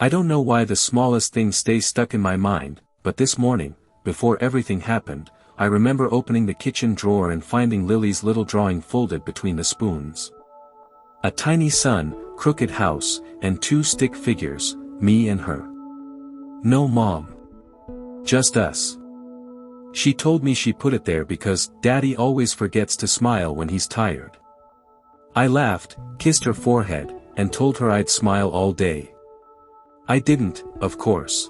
I don't know why the smallest things stay stuck in my mind, but this morning, before everything happened, I remember opening the kitchen drawer and finding Lily's little drawing folded between the spoons. A tiny sun, crooked house, and two stick figures, me and her. No mom. Just us. She told me she put it there because Daddy always forgets to smile when he's tired. I laughed, kissed her forehead, and told her I'd smile all day. I didn't, of course.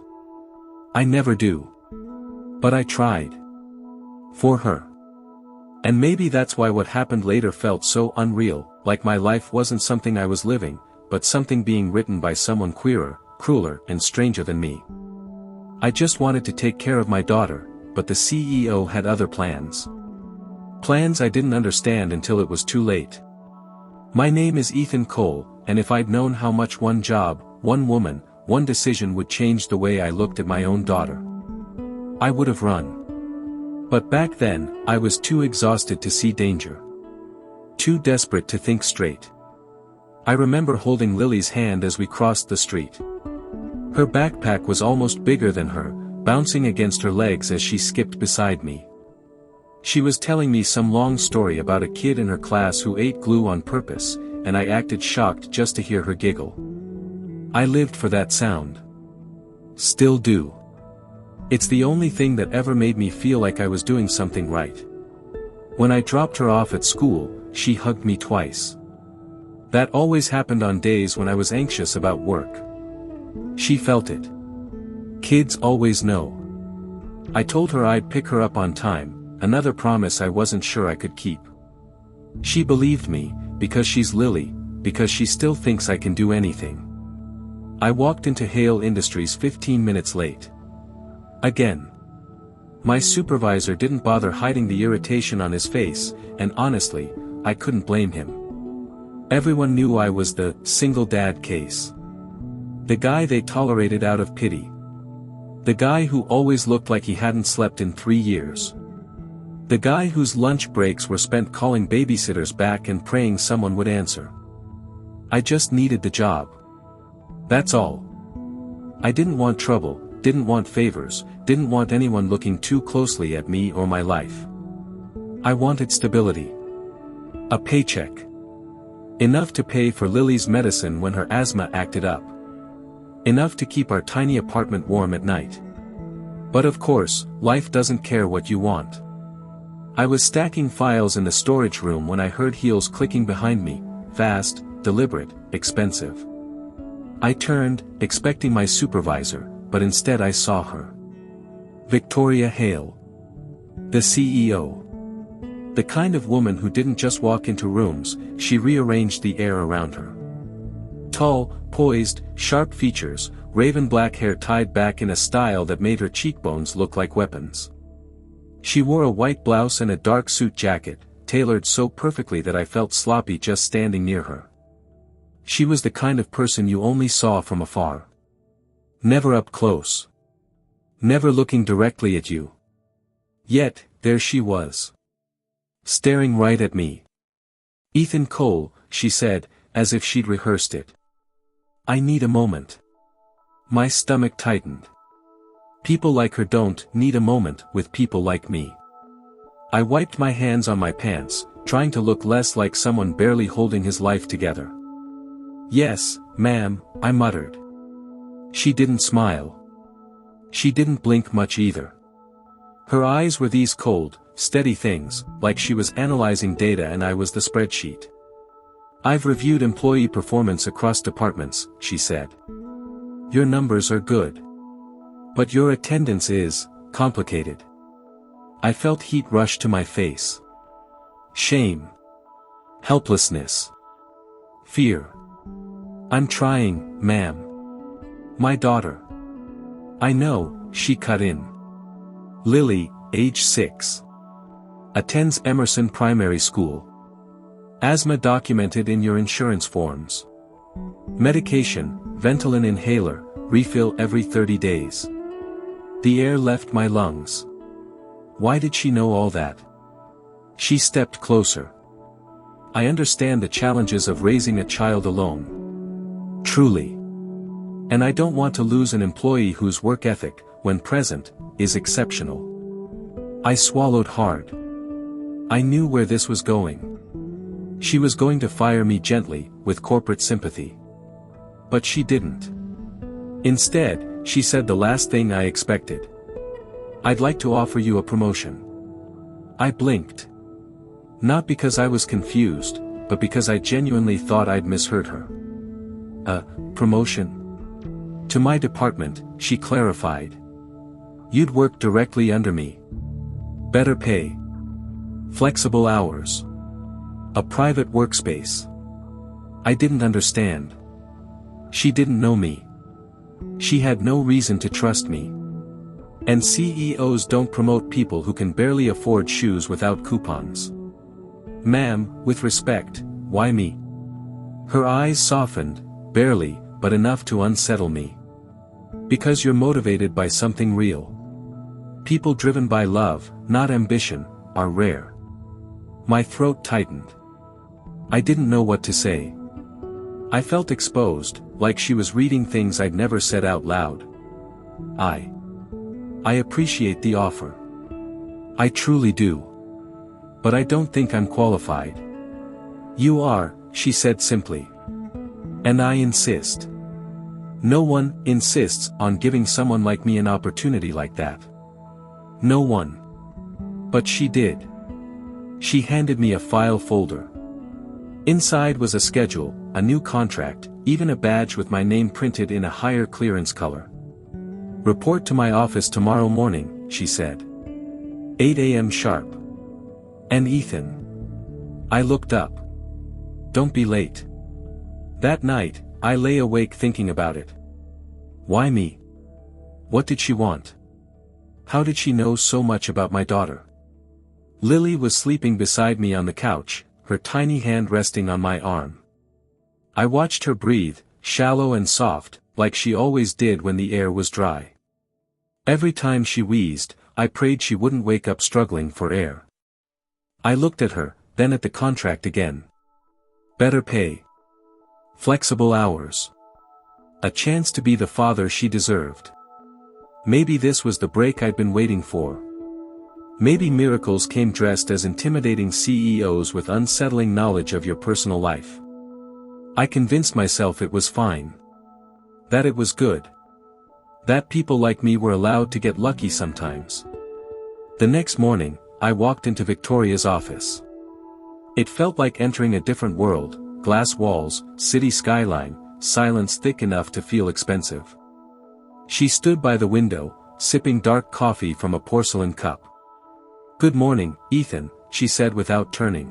I never do. But I tried. For her. And maybe that's why what happened later felt so unreal, like my life wasn't something I was living, but something being written by someone queerer, crueler, and stranger than me. I just wanted to take care of my daughter, but the CEO had other plans. Plans I didn't understand until it was too late. My name is Ethan Cole, and if I'd known how much one job, one woman, one decision would change the way I looked at my own daughter, I would have run. But back then, I was too exhausted to see danger. Too desperate to think straight. I remember holding Lily's hand as we crossed the street. Her backpack was almost bigger than her, bouncing against her legs as she skipped beside me. She was telling me some long story about a kid in her class who ate glue on purpose, and I acted shocked just to hear her giggle. I lived for that sound. Still do. It's the only thing that ever made me feel like I was doing something right. When I dropped her off at school, she hugged me twice. That always happened on days when I was anxious about work. She felt it. Kids always know. I told her I'd pick her up on time, another promise I wasn't sure I could keep. She believed me, because she's Lily, because she still thinks I can do anything. I walked into Hale Industries 15 minutes late. Again. My supervisor didn't bother hiding the irritation on his face, and honestly, I couldn't blame him. Everyone knew I was the single dad case. The guy they tolerated out of pity. The guy who always looked like he hadn't slept in 3 years. The guy whose lunch breaks were spent calling babysitters back and praying someone would answer. I just needed the job. That's all. I didn't want trouble, didn't want favors, didn't want anyone looking too closely at me or my life. I wanted stability. A paycheck. Enough to pay for Lily's medicine when her asthma acted up. Enough to keep our tiny apartment warm at night. But of course, life doesn't care what you want. I was stacking files in the storage room when I heard heels clicking behind me, fast, deliberate, expensive. I turned, expecting my supervisor, but instead I saw her. Victoria Hale. The CEO. The kind of woman who didn't just walk into rooms, she rearranged the air around her. Tall, poised, sharp features, raven black hair tied back in a style that made her cheekbones look like weapons. She wore a white blouse and a dark suit jacket, tailored so perfectly that I felt sloppy just standing near her. She was the kind of person you only saw from afar. Never up close. Never looking directly at you. Yet, there she was. Staring right at me. "Ethan Cole," she said, as if she'd rehearsed it. "I need a moment." My stomach tightened. People like her don't need a moment with people like me. I wiped my hands on my pants, trying to look less like someone barely holding his life together. "Yes, ma'am," I muttered. She didn't smile. She didn't blink much either. Her eyes were these cold, steady things, like she was analyzing data and I was the spreadsheet. "I've reviewed employee performance across departments," she said. "Your numbers are good. But your attendance is complicated." I felt heat rush to my face. Shame. Helplessness. Fear. "I'm trying, ma'am. My daughter." "I know," she cut in. "Lily, age 6. Attends Emerson Primary School. Asthma documented in your insurance forms. Medication, Ventolin inhaler, refill every 30 days. The air left my lungs." Why did she know all that? She stepped closer. "I understand the challenges of raising a child alone. Truly. And I don't want to lose an employee whose work ethic, when present, is exceptional. I swallowed hard. I knew where this was going. She was going to fire me gently, with corporate sympathy. But she didn't. Instead, she said the last thing I expected. I'd like to offer you a promotion. I blinked. Not because I was confused, but because I genuinely thought I'd misheard her. A promotion? To my department, she clarified. You'd work directly under me. Better pay. Flexible hours. A private workspace. I didn't understand. She didn't know me. She had no reason to trust me. And CEOs don't promote people who can barely afford shoes without coupons. Ma'am, with respect, why me? Her eyes softened, barely, but enough to unsettle me. Because you're motivated by something real. People driven by love, not ambition, are rare. My throat tightened. I didn't know what to say. I felt exposed, like she was reading things I'd never said out loud. I appreciate the offer. I truly do. But I don't think I'm qualified. You are, she said simply. And I insist. No one insists on giving someone like me an opportunity like that. No one. But she did. She handed me a file folder. Inside was a schedule, a new contract, even a badge with my name printed in a higher clearance color. Report to my office tomorrow morning, she said. 8 a.m. sharp. And Ethan. I looked up. Don't be late. That night, I lay awake thinking about it. Why me? What did she want? How did she know so much about my daughter? Lily was sleeping beside me on the couch, her tiny hand resting on my arm. I watched her breathe, shallow and soft, like she always did when the air was dry. Every time she wheezed, I prayed she wouldn't wake up struggling for air. I looked at her, then at the contract again. Better pay. Flexible hours. A chance to be the father she deserved. Maybe this was the break I'd been waiting for. Maybe miracles came dressed as intimidating CEOs with unsettling knowledge of your personal life. I convinced myself it was fine. That it was good. That people like me were allowed to get lucky sometimes. The next morning, I walked into Victoria's office. It felt like entering a different world, glass walls, city skyline, silence thick enough to feel expensive. She stood by the window, sipping dark coffee from a porcelain cup. Good morning, Ethan, she said without turning.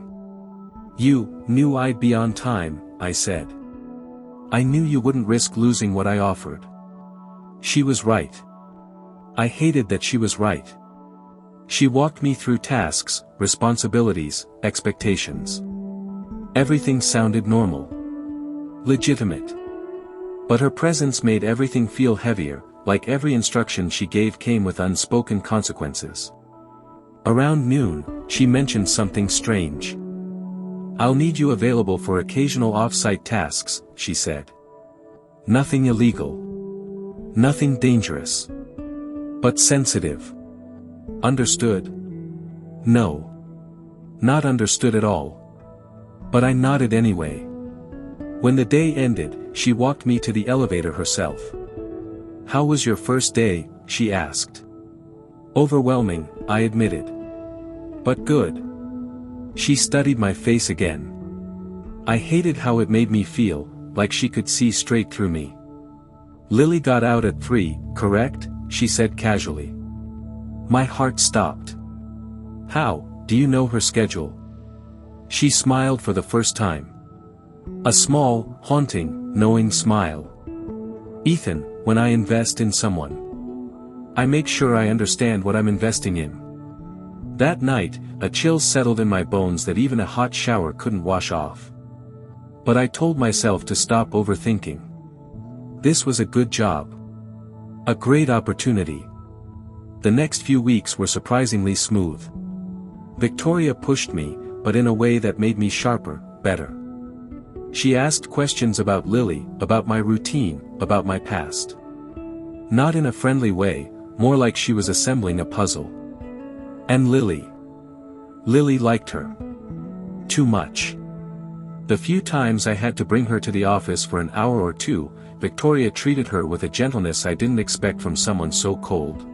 You knew I'd be on time, I said. I knew you wouldn't risk losing what I offered. She was right. I hated that she was right. She walked me through tasks, responsibilities, expectations. Everything sounded normal. Legitimate. But her presence made everything feel heavier, like every instruction she gave came with unspoken consequences. Around noon, she mentioned something strange. I'll need you available for occasional off-site tasks, she said. Nothing illegal. Nothing dangerous. But sensitive. Understood? No. Not understood at all. But I nodded anyway. When the day ended, she walked me to the elevator herself. How was your first day? She asked. Overwhelming, I admitted. But good. She studied my face again. I hated how it made me feel, like she could see straight through me. Lily got out at 3, correct? She said casually. My heart stopped. How, do you know her schedule? She smiled for the first time. A small, haunting, knowing smile. Ethan, when I invest in someone, I make sure I understand what I'm investing in. That night, a chill settled in my bones that even a hot shower couldn't wash off. But I told myself to stop overthinking. This was a good job. A great opportunity. The next few weeks were surprisingly smooth. Victoria pushed me, but in a way that made me sharper, better. She asked questions about Lily, about my routine, about my past. Not in a friendly way, more like she was assembling a puzzle. And Lily. Lily liked her. Too much. The few times I had to bring her to the office for an hour or two, Victoria treated her with a gentleness I didn't expect from someone so cold.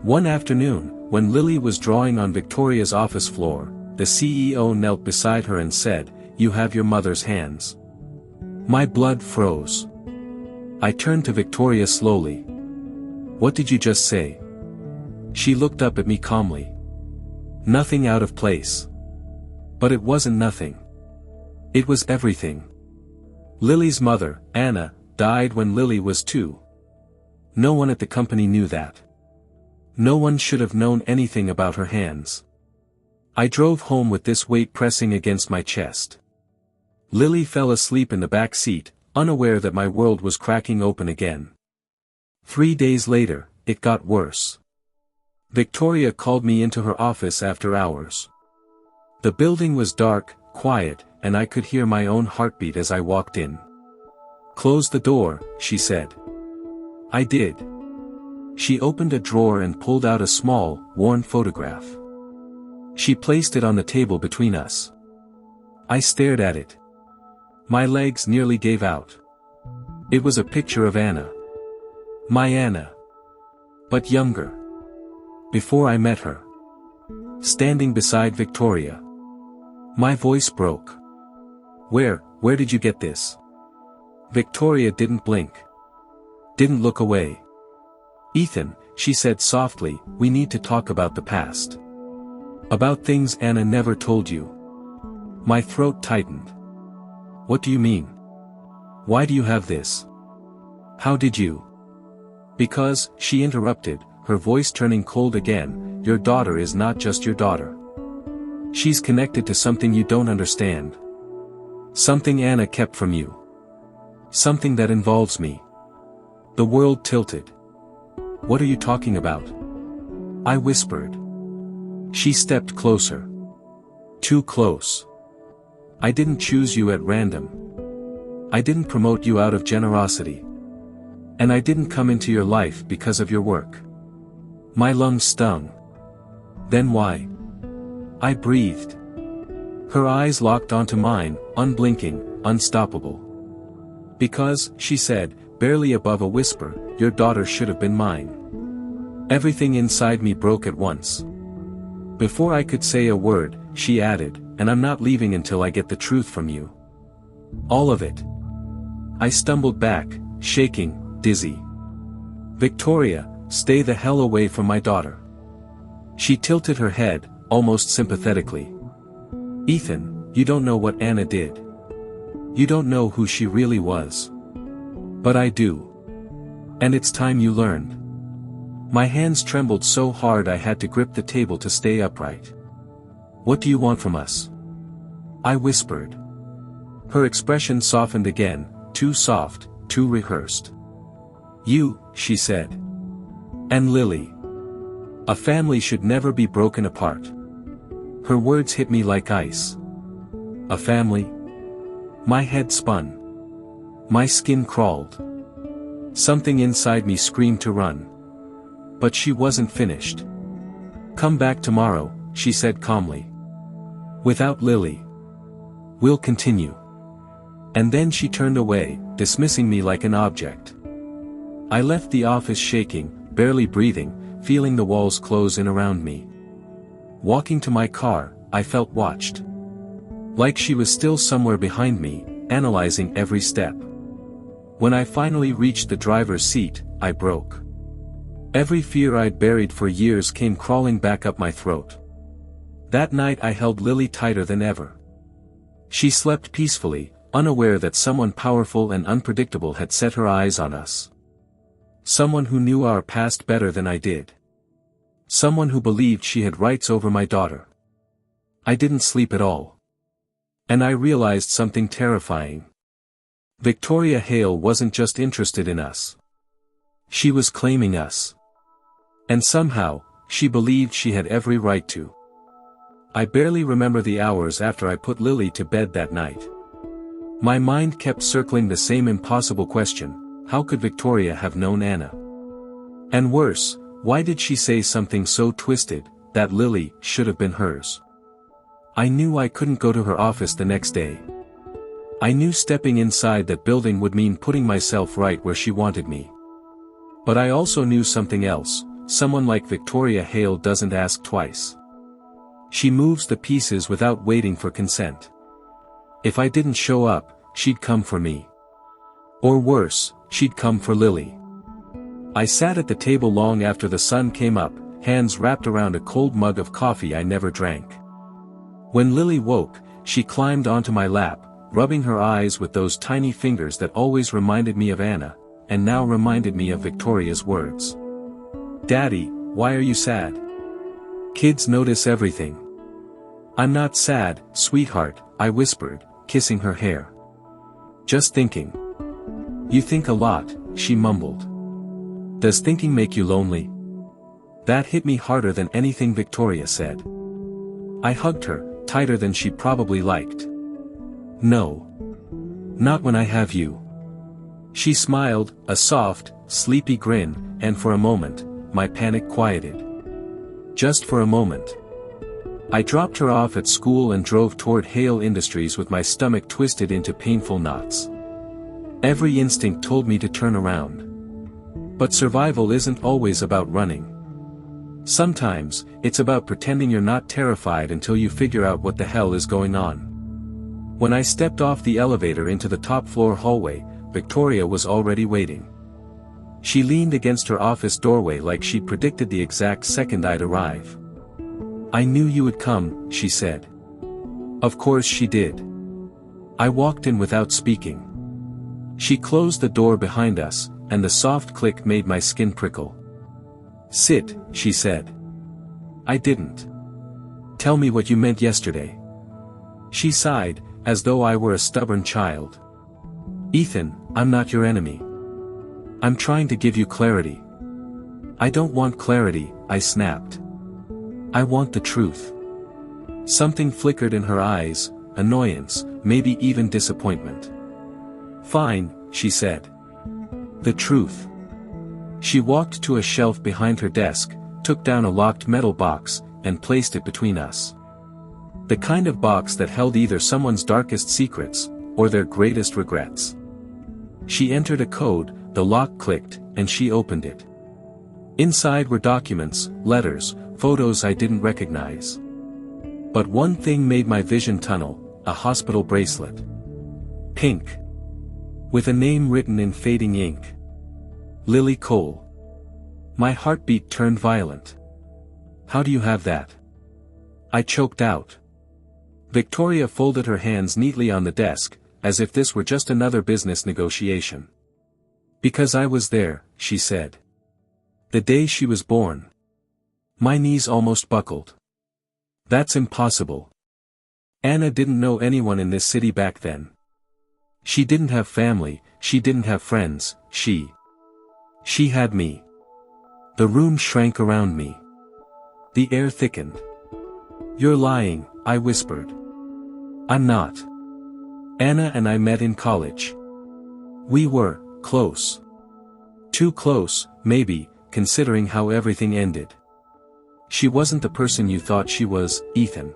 One afternoon, when Lily was drawing on Victoria's office floor, the CEO knelt beside her and said, "You have your mother's hands." My blood froze. I turned to Victoria slowly. "What did you just say?" She looked up at me calmly. Nothing out of place. But it wasn't nothing. It was everything. Lily's mother, Anna, died when Lily was 2. No one at the company knew that. No one should have known anything about her hands. I drove home with this weight pressing against my chest. Lily fell asleep in the back seat, unaware that my world was cracking open again. 3 days later, it got worse. Victoria called me into her office after hours. The building was dark, quiet, and I could hear my own heartbeat as I walked in. "Close the door," she said. I did. She opened a drawer and pulled out a small, worn photograph. She placed it on the table between us. I stared at it. My legs nearly gave out. It was a picture of Anna. My Anna. But younger. Before I met her. Standing beside Victoria. My voice broke. Where did you get this?" Victoria didn't blink. Didn't look away. "Ethan," she said softly, "we need to talk about the past. About things Anna never told you." My throat tightened. "What do you mean? Why do you have this? How did you?" "Because," she interrupted, her voice turning cold again, "your daughter is not just your daughter. She's connected to something you don't understand. Something Anna kept from you. Something that involves me." The world tilted. "What are you talking about?" I whispered. She stepped closer. Too close. "I didn't choose you at random. I didn't promote you out of generosity. And I didn't come into your life because of your work." My lungs stung. "Then why?" I breathed. Her eyes locked onto mine, unblinking, unstoppable. "Because," she said, barely above a whisper, "your daughter should have been mine." Everything inside me broke at once. Before I could say a word, she added, "And I'm not leaving until I get the truth from you. All of it." I stumbled back, shaking, dizzy. "Victoria, stay the hell away from my daughter." She tilted her head, almost sympathetically. "Ethan, you don't know what Anna did. You don't know who she really was. But I do. And it's time you learned." My hands trembled so hard I had to grip the table to stay upright. "What do you want from us?" I whispered. Her expression softened again, too soft, too rehearsed. "You," she said. "And Lily. A family should never be broken apart." Her words hit me like ice. A family? My head spun. My skin crawled. Something inside me screamed to run. But she wasn't finished. "Come back tomorrow," she said calmly. "Without Lily. We'll continue." And then she turned away, dismissing me like an object. I left the office shaking, barely breathing, feeling the walls close in around me. Walking to my car, I felt watched. Like she was still somewhere behind me, analyzing every step. When I finally reached the driver's seat, I broke. Every fear I'd buried for years came crawling back up my throat. That night I held Lily tighter than ever. She slept peacefully, unaware that someone powerful and unpredictable had set her eyes on us. Someone who knew our past better than I did. Someone who believed she had rights over my daughter. I didn't sleep at all. And I realized something terrifying. Victoria Hale wasn't just interested in us. She was claiming us. And somehow, she believed she had every right to. I barely remember the hours after I put Lily to bed that night. My mind kept circling the same impossible question: how could Victoria have known Anna? And worse, why did she say something so twisted, that Lily should have been hers? I knew I couldn't go to her office the next day. I knew stepping inside that building would mean putting myself right where she wanted me. But I also knew something else: someone like Victoria Hale doesn't ask twice. She moves the pieces without waiting for consent. If I didn't show up, she'd come for me. Or worse, she'd come for Lily. I sat at the table long after the sun came up, hands wrapped around a cold mug of coffee I never drank. When Lily woke, she climbed onto my lap, rubbing her eyes with those tiny fingers that always reminded me of Anna, and now reminded me of Victoria's words. "Daddy, why are you sad? Kids notice everything." "I'm not sad, sweetheart," I whispered, kissing her hair. "Just thinking." "You think a lot," she mumbled. "Does thinking make you lonely?" That hit me harder than anything Victoria said. I hugged her, tighter than she probably liked. "No. Not when I have you." She smiled, a soft, sleepy grin, and for a moment, my panic quieted. Just for a moment. I dropped her off at school and drove toward Hale Industries with my stomach twisted into painful knots. Every instinct told me to turn around. But survival isn't always about running. Sometimes, it's about pretending you're not terrified until you figure out what the hell is going on. When I stepped off the elevator into the top-floor hallway, Victoria was already waiting. She leaned against her office doorway like she'd predicted the exact second I'd arrive. "I knew you would come," she said. Of course she did. I walked in without speaking. She closed the door behind us, and the soft click made my skin prickle. "Sit," she said. I didn't. "Tell me what you meant yesterday." She sighed, as though I were a stubborn child. "Ethan, I'm not your enemy. I'm trying to give you clarity." "I don't want clarity," I snapped. "I want the truth." Something flickered in her eyes, annoyance, maybe even disappointment. "Fine," she said. "The truth." She walked to a shelf behind her desk, took down a locked metal box, and placed it between us. The kind of box that held either someone's darkest secrets, or their greatest regrets. She entered a code, the lock clicked, and she opened it. Inside were documents, letters, photos I didn't recognize. But one thing made my vision tunnel: a hospital bracelet. Pink. With a name written in fading ink. Lily Cole. My heartbeat turned violent. "How do you have that?" I choked out. Victoria folded her hands neatly on the desk, as if this were just another business negotiation. "Because I was there," she said. "The day she was born." My knees almost buckled. "That's impossible. Anna didn't know anyone in this city back then. She didn't have family, she didn't have friends, she had me." The room shrank around me. The air thickened. "You're lying," I whispered. "I'm not. Anna and I met in college. We were close. Too close, maybe, considering how everything ended. She wasn't the person you thought she was, Ethan."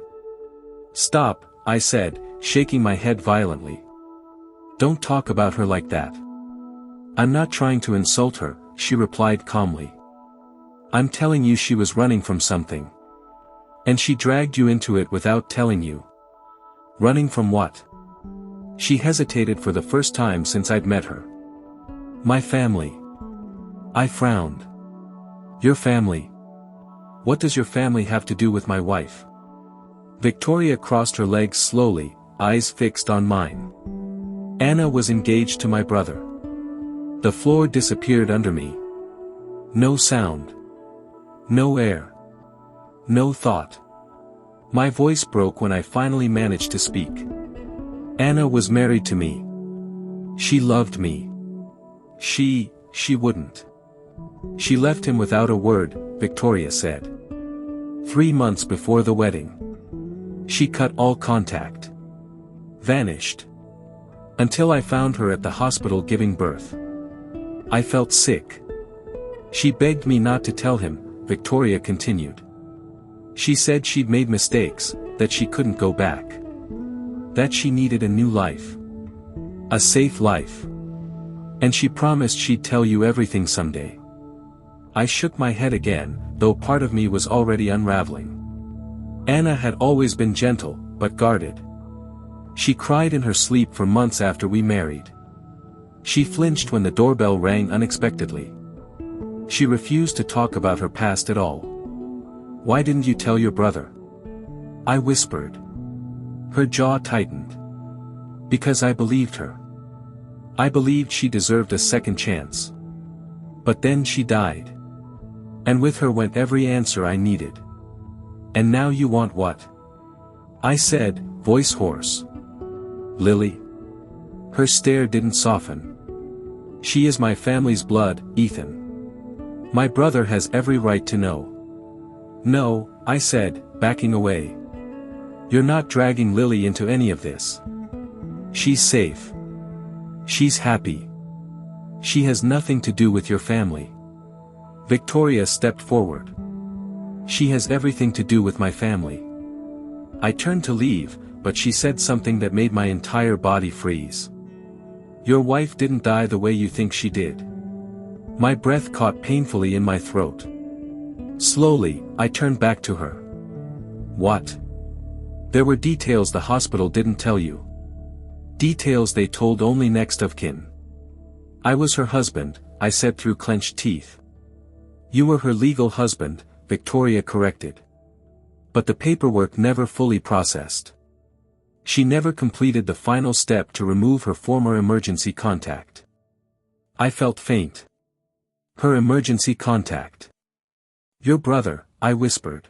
"Stop," I said, shaking my head violently. "Don't talk about her like that." "I'm not trying to insult her," she replied calmly. "I'm telling you she was running from something. And she dragged you into it without telling you." "Running from what?" She hesitated for the first time since I'd met her. "My family." I frowned. "Your family? What does your family have to do with my wife?" Victoria crossed her legs slowly, eyes fixed on mine. "Anna was engaged to my brother." The floor disappeared under me. No sound. No air. No thought. My voice broke when I finally managed to speak. "Anna was married to me. She loved me. She wouldn't. She left him without a word," Victoria said. 3 months before the wedding. She cut all contact. Vanished. Until I found her at the hospital giving birth. I felt sick. She begged me not to tell him, Victoria continued. She said she'd made mistakes, that she couldn't go back. That she needed a new life. A safe life. And she promised she'd tell you everything someday. I shook my head again, though part of me was already unraveling. Anna had always been gentle, but guarded. She cried in her sleep for months after we married. She flinched when the doorbell rang unexpectedly. She refused to talk about her past at all. Why didn't you tell your brother? I whispered. Her jaw tightened. Because I believed her. I believed she deserved a second chance. But then she died. And with her went every answer I needed. And now you want what? I said, voice hoarse. Lily. Her stare didn't soften. She is my family's blood, Ethan. My brother has every right to know. No, I said, backing away. You're not dragging Lily into any of this. She's safe. She's happy. She has nothing to do with your family. Victoria stepped forward. She has everything to do with my family. I turned to leave, but she said something that made my entire body freeze. Your wife didn't die the way you think she did. My breath caught painfully in my throat. Slowly, I turned back to her. What? There were details the hospital didn't tell you. Details they told only next of kin. I was her husband, I said through clenched teeth. You were her legal husband, Victoria corrected. But the paperwork never fully processed. She never completed the final step to remove her former emergency contact. I felt faint. Her emergency contact. Your brother, I whispered.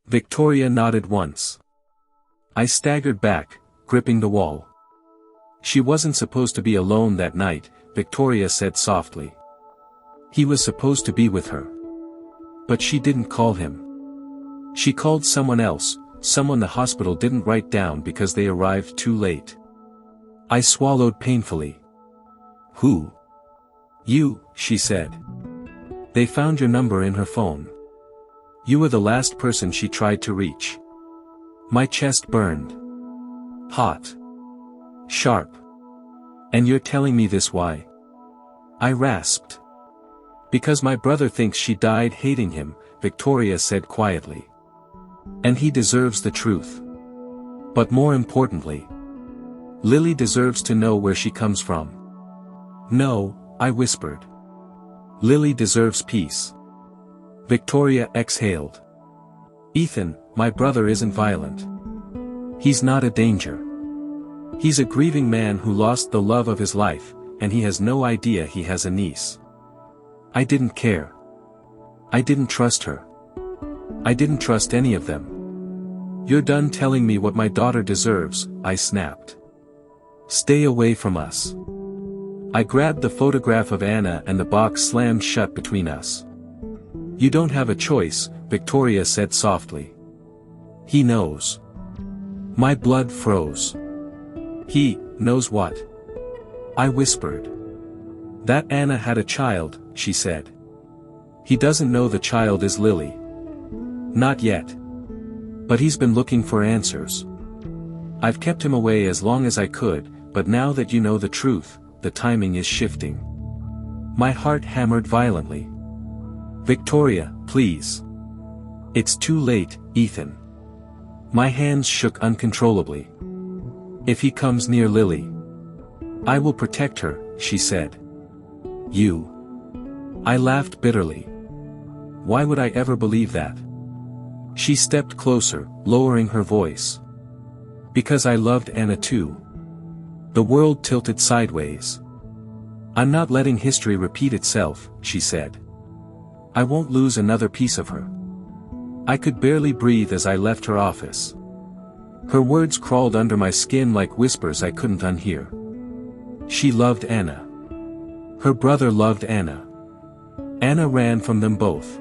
Victoria nodded once. I staggered back, gripping the wall. She wasn't supposed to be alone that night, Victoria said softly. He was supposed to be with her. But she didn't call him. She called someone else, someone the hospital didn't write down because they arrived too late. I swallowed painfully. Who? You, she said. They found your number in her phone. You were the last person she tried to reach. My chest burned. Hot. Sharp. And you're telling me this why? I rasped. Because my brother thinks she died hating him, Victoria said quietly. And he deserves the truth. But more importantly, Lily deserves to know where she comes from. No, I whispered. Lily deserves peace. Victoria exhaled. Ethan, my brother isn't violent. He's not a danger. He's a grieving man who lost the love of his life, and he has no idea he has a niece. I didn't care. I didn't trust her. I didn't trust any of them. You're done telling me what my daughter deserves, I snapped. Stay away from us. I grabbed the photograph of Anna and the box slammed shut between us. You don't have a choice, Victoria said softly. He knows. My blood froze. He knows what? I whispered. That Anna had a child, she said. He doesn't know the child is Lily. Not yet. But he's been looking for answers. I've kept him away as long as I could, but now that you know the truth, the timing is shifting. My heart hammered violently. Victoria, please. It's too late, Ethan. My hands shook uncontrollably. If he comes near Lily, I will protect her, she said. You. I laughed bitterly. Why would I ever believe that? She stepped closer, lowering her voice. Because I loved Anna too. The world tilted sideways. I'm not letting history repeat itself, she said. I won't lose another piece of her. I could barely breathe as I left her office. Her words crawled under my skin like whispers I couldn't unhear. She loved Anna. Her brother loved Anna. Anna ran from them both.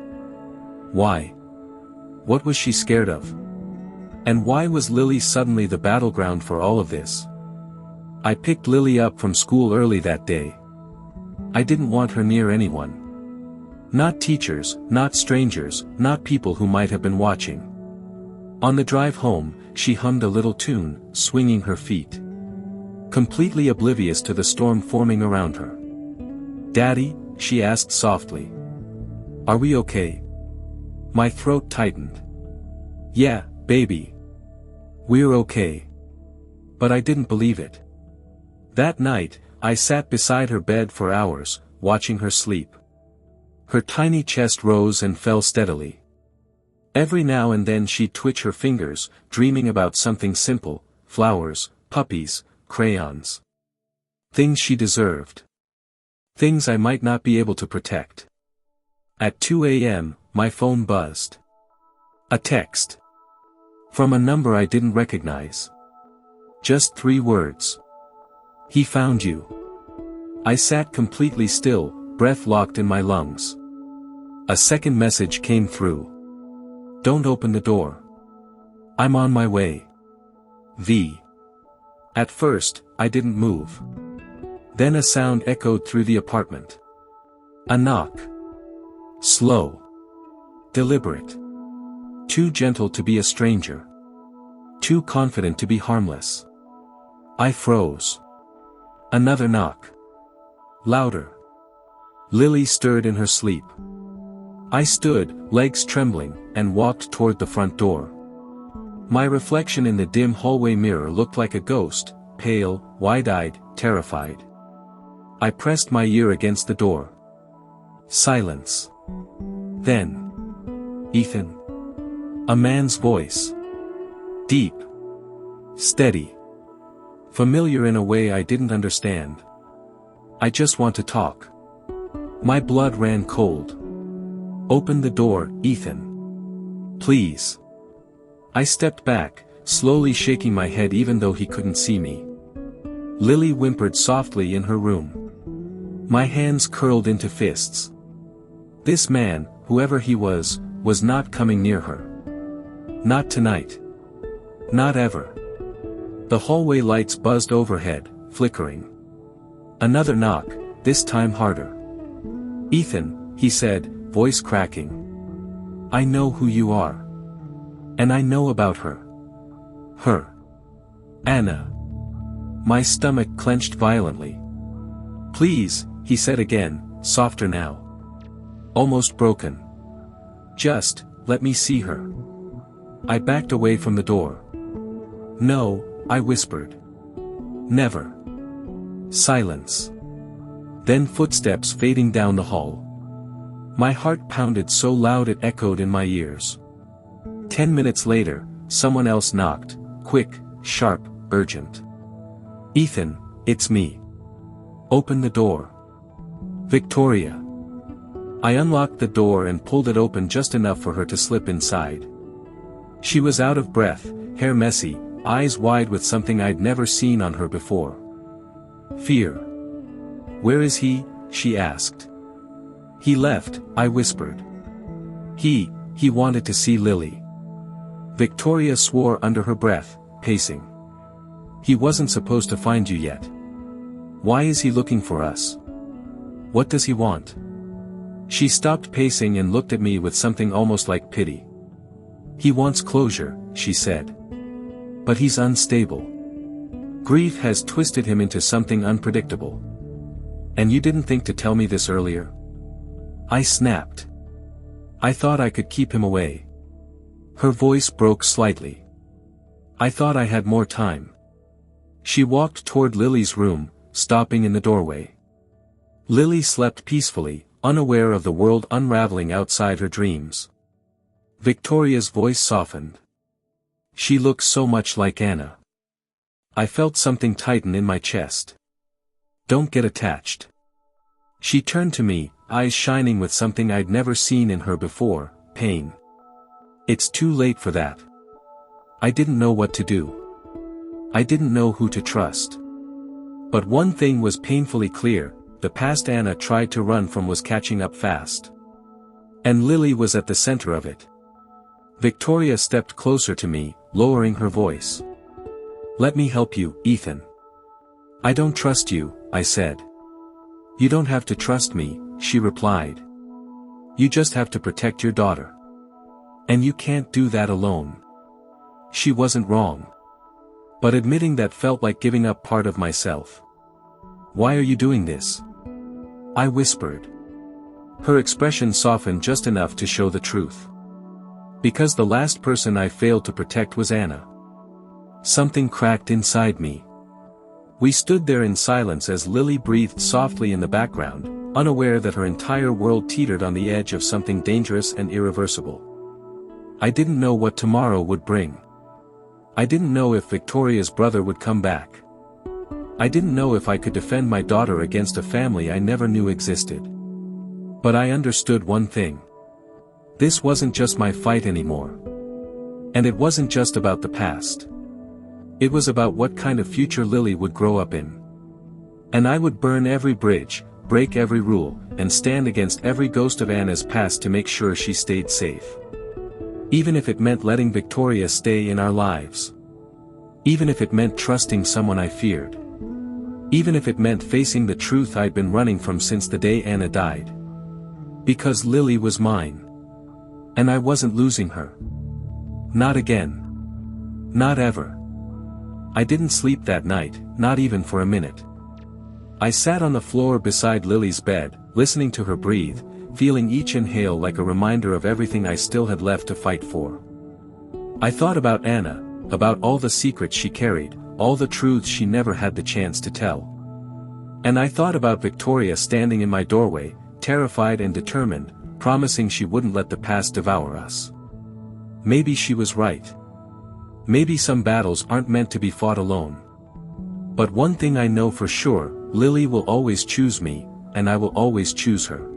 Why? What was she scared of? And why was Lily suddenly the battleground for all of this? I picked Lily up from school early that day. I didn't want her near anyone. Not teachers, not strangers, not people who might have been watching. On the drive home, she hummed a little tune, swinging her feet. Completely oblivious to the storm forming around her. "Daddy?" she asked softly. "Are we okay?" My throat tightened. "Yeah, baby. We're okay." But I didn't believe it. That night, I sat beside her bed for hours, watching her sleep. Her tiny chest rose and fell steadily. Every now and then she'd twitch her fingers, dreaming about something simple: flowers, puppies, crayons. Things she deserved. Things I might not be able to protect. At 2 a.m., my phone buzzed. A text. From a number I didn't recognize. Just 3 words. "He found you." I sat completely still, breath locked in my lungs. A second message came through. "Don't open the door. I'm on my way. V." At first, I didn't move. Then a sound echoed through the apartment. A knock. Slow. Deliberate. Too gentle to be a stranger. Too confident to be harmless. I froze. Another knock. Louder. Lily stirred in her sleep. I stood, legs trembling, and walked toward the front door. My reflection in the dim hallway mirror looked like a ghost, pale, wide-eyed, terrified. I pressed my ear against the door. Silence. Then. "Ethan." A man's voice. Deep. Steady. Familiar in a way I didn't understand. "I just want to talk." My blood ran cold. "Open the door, Ethan. Please." I stepped back, slowly shaking my head even though he couldn't see me. Lily whimpered softly in her room. My hands curled into fists. This man, whoever he was not coming near her. Not tonight. Not ever. The hallway lights buzzed overhead, flickering. Another knock, this time harder. "Ethan," he said, voice cracking. "I know who you are. And I know about her. Her. Anna." My stomach clenched violently. "Please," he said again, softer now. Almost broken. "Just, let me see her." I backed away from the door. "No," I whispered. "Never." Silence. Then footsteps fading down the hall. My heart pounded so loud it echoed in my ears. 10 minutes later, someone else knocked, quick, sharp, urgent. "Ethan, it's me. Open the door." "Victoria." I unlocked the door and pulled it open just enough for her to slip inside. She was out of breath, hair messy, eyes wide with something I'd never seen on her before. Fear. "Where is he?" she asked. "He left," I whispered. He wanted to see Lily." Victoria swore under her breath, pacing. "He wasn't supposed to find you yet. Why is he looking for us? What does he want?" She stopped pacing and looked at me with something almost like pity. "He wants closure," she said. "But he's unstable. Grief has twisted him into something unpredictable. And you didn't think to tell me this earlier?" I snapped. "I thought I could keep him away." Her voice broke slightly. "I thought I had more time." She walked toward Lily's room, stopping in the doorway. Lily slept peacefully, unaware of the world unraveling outside her dreams. Victoria's voice softened. "She looks so much like Anna." I felt something tighten in my chest. "Don't get attached." She turned to me, eyes shining with something I'd never seen in her before, pain. "It's too late for that." I didn't know what to do. I didn't know who to trust. But one thing was painfully clear: the past Anna tried to run from was catching up fast. And Lily was at the center of it. Victoria stepped closer to me, lowering her voice. "Let me help you, Ethan. I don't trust you, I said. You don't have to trust me, she replied. You just have to protect your daughter. And you can't do that alone. She wasn't wrong. But admitting that felt like giving up part of myself. Why are you doing this? I whispered. Her expression softened just enough to show the truth. Because the last person I failed to protect was Anna. Something cracked inside me. We stood there in silence as Lily breathed softly in the background, unaware that her entire world teetered on the edge of something dangerous and irreversible. I didn't know what tomorrow would bring. I didn't know if Victoria's brother would come back. I didn't know if I could defend my daughter against a family I never knew existed. But I understood one thing. This wasn't just my fight anymore. And it wasn't just about the past. It was about what kind of future Lily would grow up in. And I would burn every bridge, break every rule, and stand against every ghost of Anna's past to make sure she stayed safe. Even if it meant letting Victoria stay in our lives. Even if it meant trusting someone I feared. Even if it meant facing the truth I'd been running from since the day Anna died. Because Lily was mine. And I wasn't losing her. Not again. Not ever. I didn't sleep that night, not even for a minute. I sat on the floor beside Lily's bed, listening to her breathe, feeling each inhale like a reminder of everything I still had left to fight for. I thought about Anna, about all the secrets she carried, all the truths she never had the chance to tell. And I thought about Victoria standing in my doorway, terrified and determined, promising she wouldn't let the past devour us. Maybe she was right. Maybe some battles aren't meant to be fought alone. But one thing I know for sure, Lily will always choose me, and I will always choose her.